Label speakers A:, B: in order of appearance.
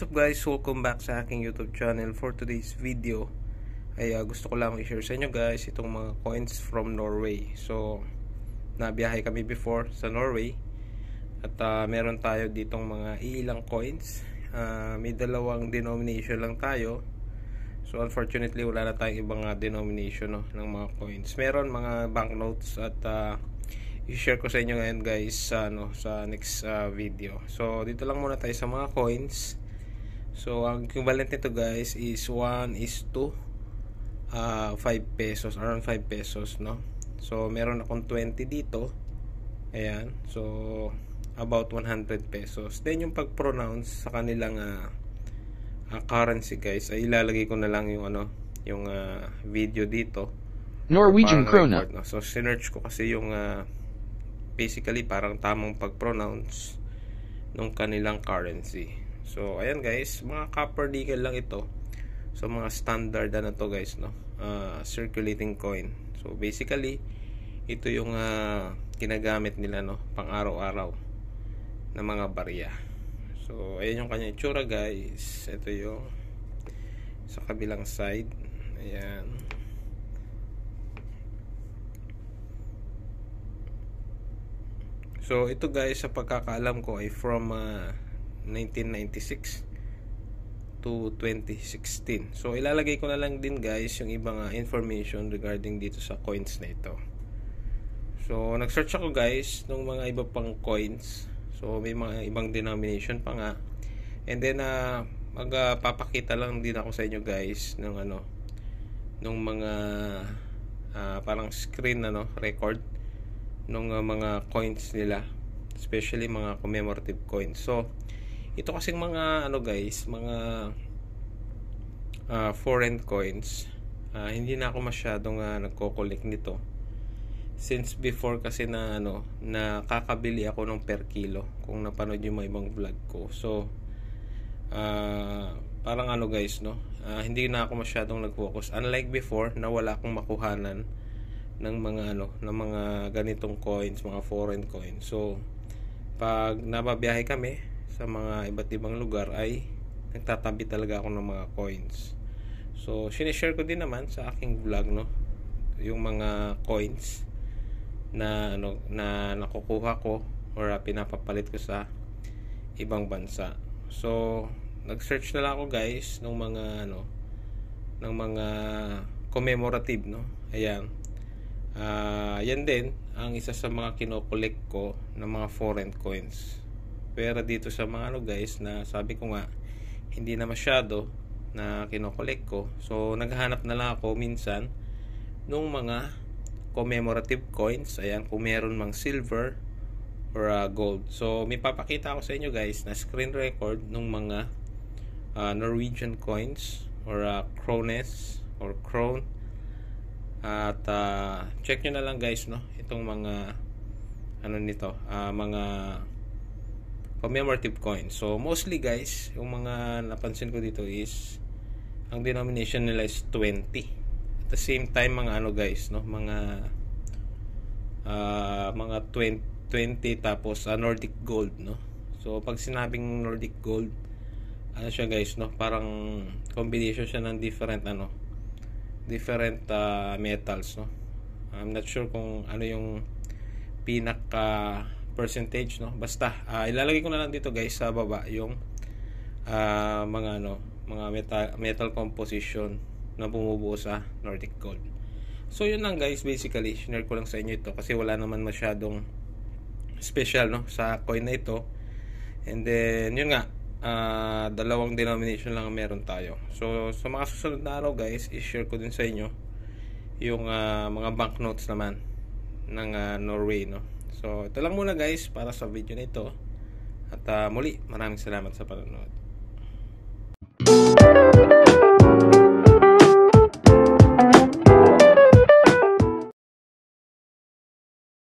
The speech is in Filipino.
A: What's up guys? Welcome back sa aking YouTube channel. For today's video ay gusto ko lang i-share sa inyo guys itong mga coins from Norway. So nabiyahe kami before sa Norway at meron tayo ditong mga ilang coins. May dalawang denomination lang tayo. So unfortunately wala na tayong ibang denomination ng mga coins. Meron mga banknotes at i-share ko sa inyo ngayon guys sa next video. So dito lang muna tayo sa mga coins. So ang equivalent nito guys is 1:5 pesos, around 5 pesos, no? So meron akong 20 dito. Ayan. So about 100 pesos. Then yung pag-pronounce sa kanilang currency guys ay ilalagay ko na lang yung yung video dito.
B: Norwegian krona.
A: No? So sinearch ko kasi yung basically parang tamang pag-pronounce nung kanilang currency. So ayan guys, mga copper nickel lang ito. So mga standard na to guys, no? Circulating coin. So basically ito yung ginagamit nila, no, pang araw-araw na mga barya. So ayan yung kanya itsura guys. Ito yung sa kabilang side. Ayan. So ito guys, sa pagkakaalam ko ay from 1996 to 2016. So ilalagay ko na lang din guys yung ibang information regarding dito sa coins na ito. So nag-search ako guys ng mga iba pang coins. So may mga ibang denomination pa nga. And then magpapakita lang din ako sa inyo guys ng nung mga parang screen record nung mga coins nila, especially mga commemorative coins. So ito kasing mga guys, mga foreign coins, hindi na ako masyadong nagko-collect nito since before kasi na nakakabili ako ng per kilo kung napanood yung mga ibang vlog ko. So parang guys, no, hindi na ako masyadong nag-focus unlike before na wala akong makuhanan ng mga ng mga ganitong coins, mga foreign coins. So pag nababiyahe kami sa mga iba't ibang lugar ay nagtatabi talaga ako ng mga coins. So sinishare ko din naman sa aking vlog, no, yung mga coins na na nakukuha ko or pinapapalit ko sa ibang bansa. So nag-search na lang ako guys ng mga ng mga commemorative, no. Ayan. Yan din ang isa sa mga kino-collect ko ng mga foreign coins. Pero dito sa mga guys na sabi ko nga hindi na masyado na kino-collect ko, so naghahanap na lang ako minsan nung mga commemorative coins. Ayan, kung meron mang silver or gold. So may papakita ako sa inyo guys na screen record nung mga Norwegian coins or krones or krone. At check nyo na lang guys, no, itong mga nito, mga commemorative coins. So mostly guys, yung mga napansin ko dito is ang denomination nila is 20. At the same time mga guys, no, mga 20 tapos Nordic gold, no. So pag sinabing Nordic gold, siya guys, no, parang combination siya ng different different metals, no. I'm not sure kung yung pinaka percentage, no. Basta ilalagay ko na lang dito guys sa baba yung mga mga metal composition na bumubuo sa Nordic gold. So yun lang guys, basically share ko lang sa inyo ito kasi wala naman masyadong special, no, sa coin na ito. And then yun nga, dalawang denomination lang meron tayo. So sa mga susunod na araw guys, i-share ko din sa inyo yung mga banknotes naman ng Norway, no. So ito lang muna guys para sa video na ito. At muli, maraming salamat sa panonood.